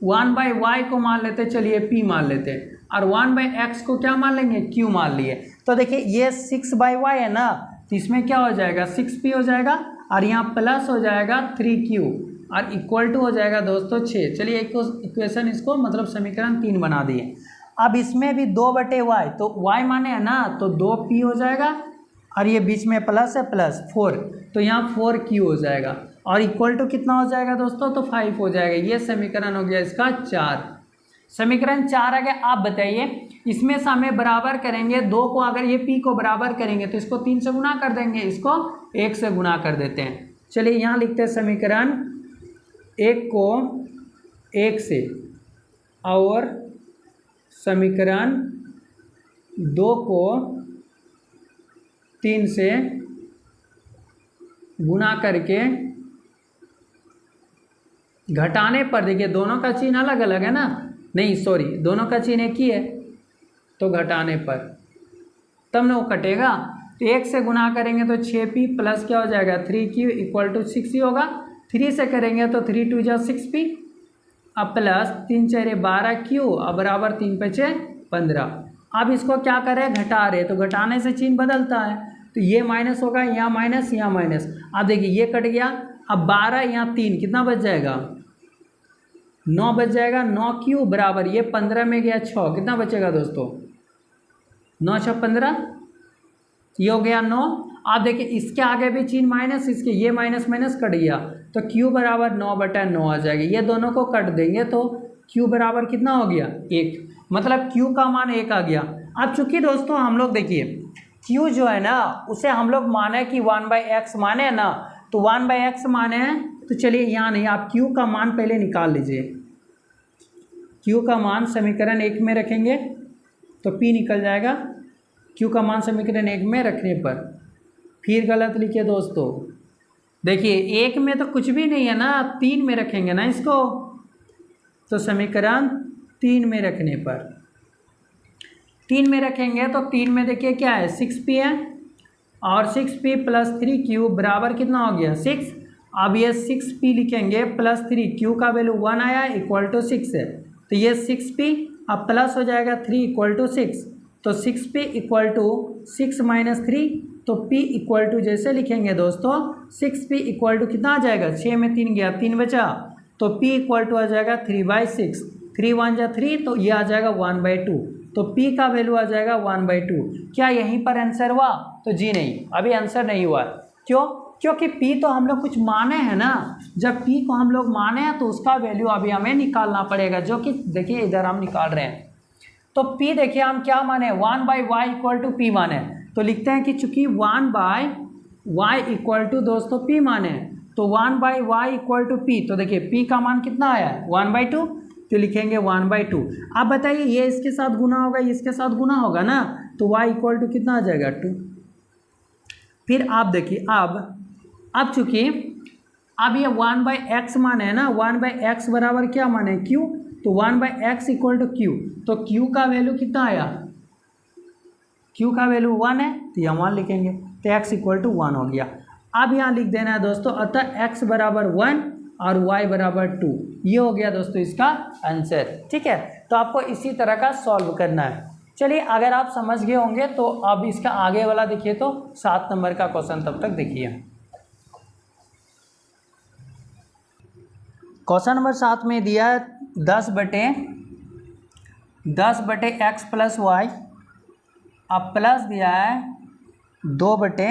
1/y को मान लेते, चलिए p मान लेते, और 1/x को क्या मान लेंगे, q मान लिए। तो देखिए ये 6/y है ना, तो इसमें क्या हो जाएगा 6p हो जाएगा, और यहाँ प्लस हो जाएगा 3q और इक्वल टू हो जाएगा दोस्तों 6। चलिए इक्वेशन इसको मतलब समीकरण 3 बना दिए। अब इसमें भी 2/y, तो y माने है ना, तो 2p हो जाएगा, और ये बीच में प्लस है प्लस 4, तो यहाँ 4q हो जाएगा, और इक्वल टू कितना हो जाएगा दोस्तों, तो 5 हो जाएगा। ये समीकरण हो गया इसका 4। समीकरण 4 आ गया। आप बताइए इसमें से हमें बराबर करेंगे 2 को, अगर ये p को बराबर करेंगे तो इसको 3 से गुना कर देंगे, इसको 1 से गुना कर देते हैं। चलिए यहाँ लिखते हैं समीकरण 1 को 1 से और समीकरण 2 को 3 से गुना करके घटाने पर, देखिए दोनों का चिन्ह अलग अलग है ना, नहीं सॉरी दोनों का चिन्ह एक ही है, तो घटाने पर तब ना वो कटेगा, तो 1 से गुना करेंगे तो 6p प्लस क्या हो जाएगा 3q इक्वल टू 6 ही होगा। 3 से करेंगे तो 3 2 जा 6p अब प्लस 3 4 12q अब बराबर 3 5 6 15। अब इसको क्या करें, घटा रहे, तो घटाने से चिन्ह बदलता है, तो ये माइनस होगा, यहाँ माइनस यहाँ माइनस। अब देखिए ये कट गया, अब 12 यहाँ 3 कितना बच जाएगा 9 बच जाएगा, 9q बराबर ये 15 में गया 6, कितना बचेगा दोस्तों 9 6 15, ये हो गया 9। आप देखिए इसके आगे भी चिन्ह माइनस, इसके ये माइनस माइनस कट गया, तो q बराबर 9/9 आ जाएगा। ये दोनों को कट देंगे तो q बराबर कितना हो गया 1, मतलब q का मान 1 आ गया। अब चूंकि दोस्तों हम लोग देखिए q जो है ना उसे हम लोग माने कि 1/x माने ना, तो 1/x माने हैं, तो चलिए यहाँ नहीं, आप q का मान पहले निकाल लीजिए। q का मान समीकरण 1 में रखेंगे तो p निकल जाएगा, q का मान समीकरण 1 में रखने पर। फिर गलत लिखिए दोस्तों, देखिए 1 में तो कुछ भी नहीं है ना, 3 में रखेंगे ना इसको, तो समीकरण 3 में रखने पर, 3 में रखेंगे तो 3 में देखिए क्या है 6p है, और 6p प्लस 3q बराबर कितना हो गया 6। अब ये 6p लिखेंगे प्लस 3q का वैल्यू 1 आया इक्वल टू 6 है, तो ये 6p अब प्लस हो जाएगा 3 इक्वल टू 6, तो 6p इक्वल टू 6 माइनस 3, तो p इक्वल टू जैसे लिखेंगे दोस्तों 6p इक्वल टू कितना आ जाएगा, 6 में 3 गया 3 बचा, तो p इक्वल टू आ जाएगा 3/6, 3 1 जा 3, तो ये आ जाएगा 1/2, तो p का वैल्यू आ जाएगा 1/2। क्या यहीं पर आंसर हुआ? तो जी नहीं, अभी आंसर नहीं हुआ। क्यों? क्योंकि p तो हम लोग कुछ माने हैं ना, जब p को हम लोग माने हैं तो उसका वैल्यू अभी हमें निकालना पड़ेगा, जो कि देखिए इधर हम निकाल रहे हैं। तो p देखिए हम क्या माने 1/y इक्वल टू p माने, तो लिखते हैं कि चूंकि 1/y इक्वल टू दोस्तों p माने, तो 1/y इक्वल टू p, तो देखिए p का मान कितना आया 1/2, तो लिखेंगे 1/2। अब बताइए ये इसके साथ गुना होगा, ये इसके साथ गुना होगा ना, तो y इक्वल टू कितना आ जाएगा 2। फिर आप देखिए अब चूंकि अब ये 1/x मान है ना, 1/x बराबर क्या मान है q, तो 1/x इक्वल टू q, तो q का वैल्यू कितना आया, q का वैल्यू 1 है तो यहाँ 1 लिखेंगे, तो x इक्वल टू 1 हो गया। अब यहाँ लिख देना है दोस्तों, अतः x बराबर 1 और y बराबर 2, ये हो गया दोस्तों इसका आंसर। ठीक है, तो आपको इसी तरह का सॉल्व करना है। चलिए, अगर आप समझ गए होंगे तो अब इसका आगे वाला देखिए, तो 7 नंबर का क्वेश्चन तब तक देखिए। क्वेश्चन नंबर 7 में दिया है 10 बटे x प्लस वाई, अब प्लस दिया है 2 बटे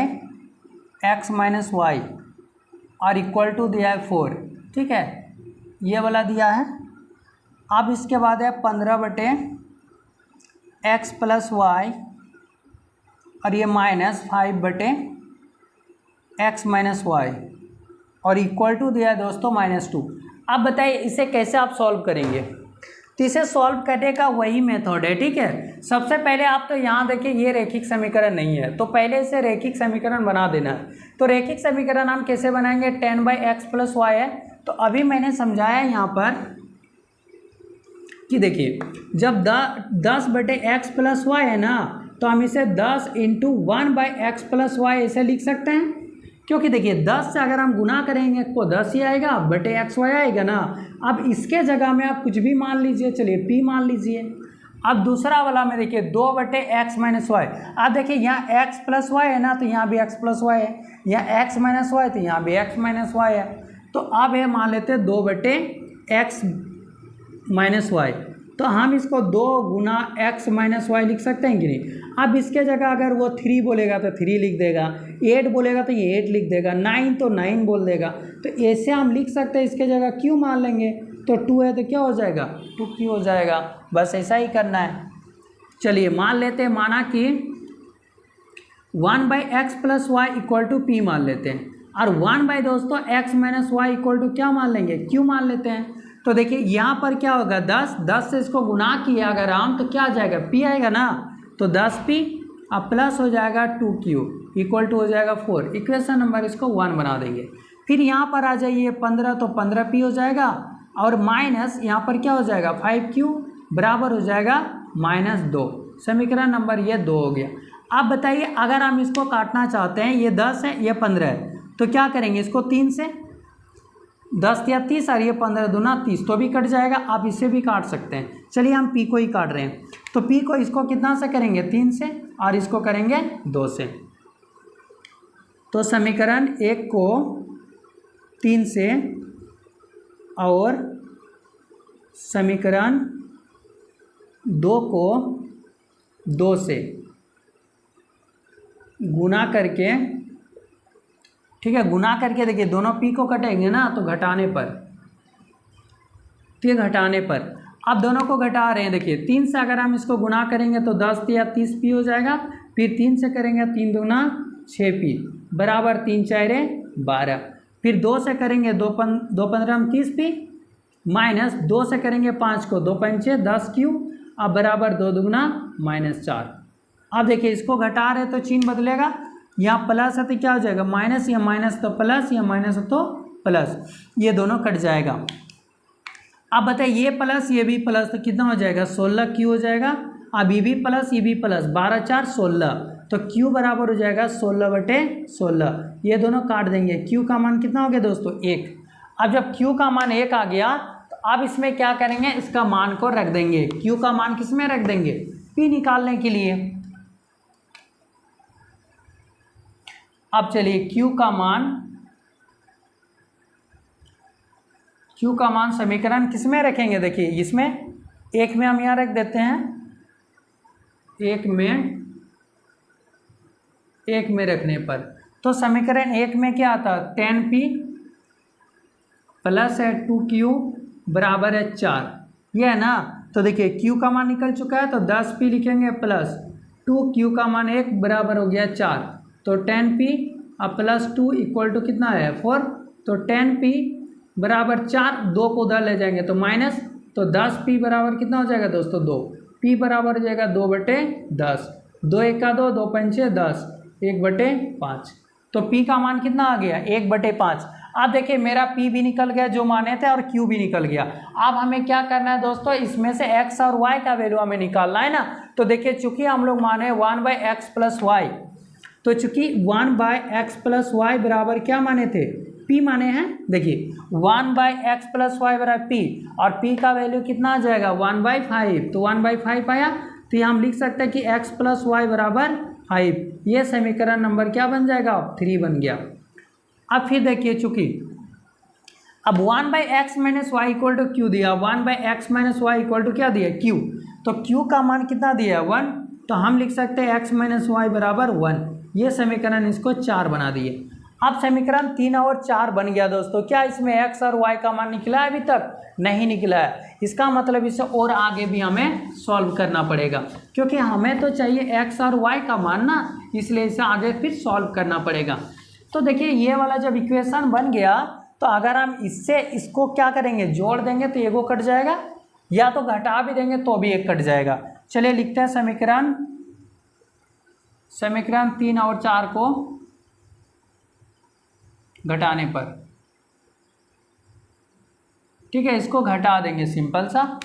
x माइनस वाई और इक्वल टू दिया है 4। ठीक है, ये वाला दिया है। अब इसके बाद है 15 बटे x प्लस वाई और ये माइनस 5 बटे x माइनस वाई और इक्वल टू दिया है दोस्तों -2। अब बताइए इसे कैसे आप सॉल्व करेंगे। तो इसे सॉल्व करने का वही मेथड है। ठीक है, सबसे पहले आप तो यहाँ देखिए ये रैखिक समीकरण नहीं है, तो पहले इसे रैखिक समीकरण बना देना है। तो रैखिक समीकरण हम कैसे बनाएंगे, 10/x प्लस वाई है, तो अभी मैंने समझाया यहाँ पर कि देखिए जब 10 बटे एक्स प्लस वाई है ना, तो हम इसे 10 × 1/x प्लस वाई ऐसे लिख सकते हैं, क्योंकि देखिए 10 से अगर हम गुना करेंगे तो 10 ही आएगा, बटे एक्स वाई आएगा ना। अब इसके जगह में आप कुछ भी मान लीजिए, चलिए p मान लीजिए। अब दूसरा वाला में देखिए 2 बटे एक्स माइनस वाई, अब देखिए यहाँ x प्लस वाई है ना, तो यहाँ भी x प्लस वाई है, यहाँ x माइनस वाई तो यहाँ भी x माइनस वाई है। तो अब ये मान लेते हैं 2 बटे एक्स माइनस वाई, तो हम इसको 2 गुना x माइनस वाई लिख सकते हैं कि नहीं। अब इसके जगह अगर वो 3 बोलेगा तो 3 लिख देगा, 8 बोलेगा तो ये 8 लिख देगा, 9 तो 9 बोल देगा, तो ऐसे हम लिख सकते हैं। इसके जगह q मान लेंगे, तो 2 है तो क्या हो जाएगा, 2q हो जाएगा। बस ऐसा ही करना है। चलिए मान लेते हैं, माना कि 1/x plus y equal to p मान लेते हैं, और 1 दोस्तों x minus y equal to क्या मान लेंगे, q मान लेते हैं। तो देखिए यहाँ पर क्या होगा, 10 से इसको गुना किया अगर हम, तो क्या आ जाएगा, p आएगा ना, तो 10p अब प्लस हो जाएगा 2q इक्वल टू हो जाएगा 4। इक्वेशन नंबर इसको 1 बना देंगे। फिर यहाँ पर आ जाइए 15, तो 15p हो जाएगा, और माइनस यहाँ पर क्या हो जाएगा 5q बराबर हो जाएगा -2। समीकरण नंबर ये 2 हो गया। अब बताइए अगर हम इसको काटना चाहते हैं, ये 10 है ये 15 है, तो क्या करेंगे, इसको 3 से, 10 या 30 और ये 15 दूना 30, तो भी कट जाएगा। आप इसे भी काट सकते हैं। चलिए हम p को ही काट रहे हैं, तो p को इसको कितना से करेंगे, 3 से, और इसको करेंगे 2 से। तो समीकरण 1 को 3 से और समीकरण 2 को 2 से गुना करके, ठीक है, गुना करके देखिए दोनों p को कटेंगे ना, तो घटाने पर, तो घटाने पर अब दोनों को घटा रहे हैं। देखिए 3 से अगर हम इसको गुना करेंगे तो 10 या 30p हो जाएगा, फिर 3 से करेंगे 3 दूना 6p बराबर 3 4 12, फिर 2 से करेंगे 2 15 30p माइनस 2 से करेंगे 5 को 2 5 10q अब बराबर 2 दूना -4। अब देखिए इसको घटा रहे तो चिन्ह बदलेगा, यहाँ प्लस है तो क्या हो जाएगा माइनस, या माइनस तो प्लस, या माइनस तो प्लस, ये दोनों कट जाएगा। अब बताइए ये प्लस ये भी प्लस, तो कितना हो जाएगा 16q हो जाएगा। अब ये भी प्लस 12 4 16, तो q बराबर हो जाएगा 16/16। ये दोनों काट देंगे, q का मान कितना हो गया दोस्तों 1। अब जब q का मान 1 आ गया, तो अब इसमें क्या करेंगे, इसका मान को रख देंगे। q का मान किस में रख देंगे, p निकालने के लिए। अब चलिए q का मान समीकरण किस में रखेंगे, देखिए इसमें 1 में हम यहाँ रख देते हैं, 1 में रखने पर तो समीकरण 1 में क्या आता है 10p प्लस है 2q बराबर है 4, ये है ना। तो देखिए q का मान निकल चुका है, तो 10p लिखेंगे प्लस 2q का मान 1 बराबर हो गया 4, तो 10p अब प्लस 2 इक्वल टू कितना है 4, तो 10p बराबर 4, 2 को उधर ले जाएंगे तो माइनस, तो 10p बराबर कितना हो जाएगा दोस्तों 2, p बराबर हो जाएगा 2/10, 2 1 का 2, 2 5 10, 1/5, तो p का मान कितना आ गया 1/5। अब देखिए मेरा P भी निकल गया जो माने थे और Q भी निकल गया। अब हमें क्या करना है दोस्तों, इसमें से x और y का वैल्यू हमें निकालना है ना। तो देखिए चूंकि हम लोग माने 1/x प्लस वाई, तो चूंकि 1/x प्लस वाई बराबर क्या माने थे, P माने हैं। देखिए 1/x प्लस वाई बराबर P, और P का वैल्यू कितना आ जाएगा 1/5, तो 1/5 आया। तो ये हम लिख सकते हैं कि x प्लस वाई बराबर 5। ये समीकरण नंबर क्या बन जाएगा, 3 बन गया। अब फिर देखिए चूंकि अब 1/x minus y equal to q दिया, 1/x minus y equal to क्या दिया, क्यू। तो क्यू का मान कितना दिया है 1, तो हम लिख सकते हैं x माइनस वाई बराबर 1। ये समीकरण इसको 4 बना दिए। अब समीकरण 3 और 4 बन गया दोस्तों। क्या इसमें x और y का मान निकला है, अभी तक नहीं निकला है। इसका मतलब इसे और आगे भी हमें सॉल्व करना पड़ेगा, क्योंकि हमें तो चाहिए x और y का मान ना, इसलिए इसे आगे फिर सॉल्व करना पड़ेगा। तो देखिए ये वाला जब इक्वेशन बन गया, तो अगर हम इससे इसको क्या करेंगे, जोड़ देंगे तो एगो कट जाएगा, या तो घटा भी देंगे तो भी एक कट जाएगा। चलिए लिखते हैं समीकरण 3 और 4 को घटाने पर, ठीक है, इसको घटा देंगे सिंपल सा।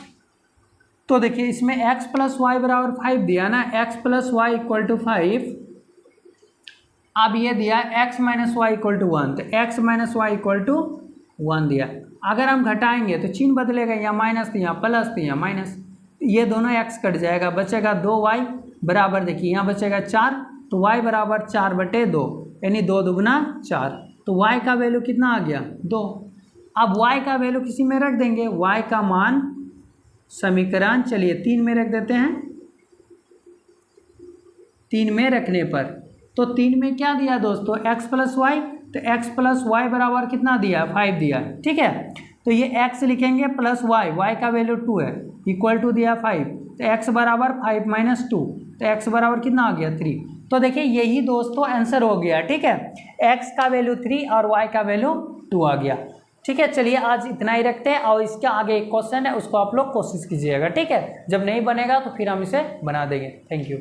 तो देखिए इसमें x प्लस वाई बराबर 5 दिया ना, x plus y equal to 5। अब ये दिया x minus y equal to 1, तो x minus y equal to 1 दिया। अगर हम घटाएंगे तो चिन्ह बदलेगा, यहाँ माइनस थी यहाँ प्लस थी यहाँ माइनस, ये दोनों x कट जाएगा, बचेगा 2y बराबर, देखिए यहाँ बचेगा 4, तो y बराबर 4/2, यानी 2 दुगुना 4। तो y का वैल्यू कितना आ गया 2। अब y का वैल्यू किसी में रख देंगे, y का मान समीकरण चलिए 3 में रख देते हैं। 3 में रखने पर तो 3 में क्या दिया दोस्तों, x प्लस वाई, तो x प्लस वाई बराबर कितना दिया, 5 दिया, ठीक है। तो ये x लिखेंगे प्लस y का वैल्यू 2 है, इक्वल टू दिया 5, तो x बराबर 5 माइनस 2, तो x बराबर कितना आ गया 3। तो देखिए यही दोस्तों आंसर हो गया, ठीक है, x का वैल्यू 3 और y का वैल्यू 2 आ गया। ठीक है, चलिए आज इतना ही रखते हैं, और इसके आगे एक क्वेश्चन है उसको आप लोग कोशिश कीजिएगा, ठीक है। जब नहीं बनेगा तो फिर हम इसे बना देंगे। Thank you.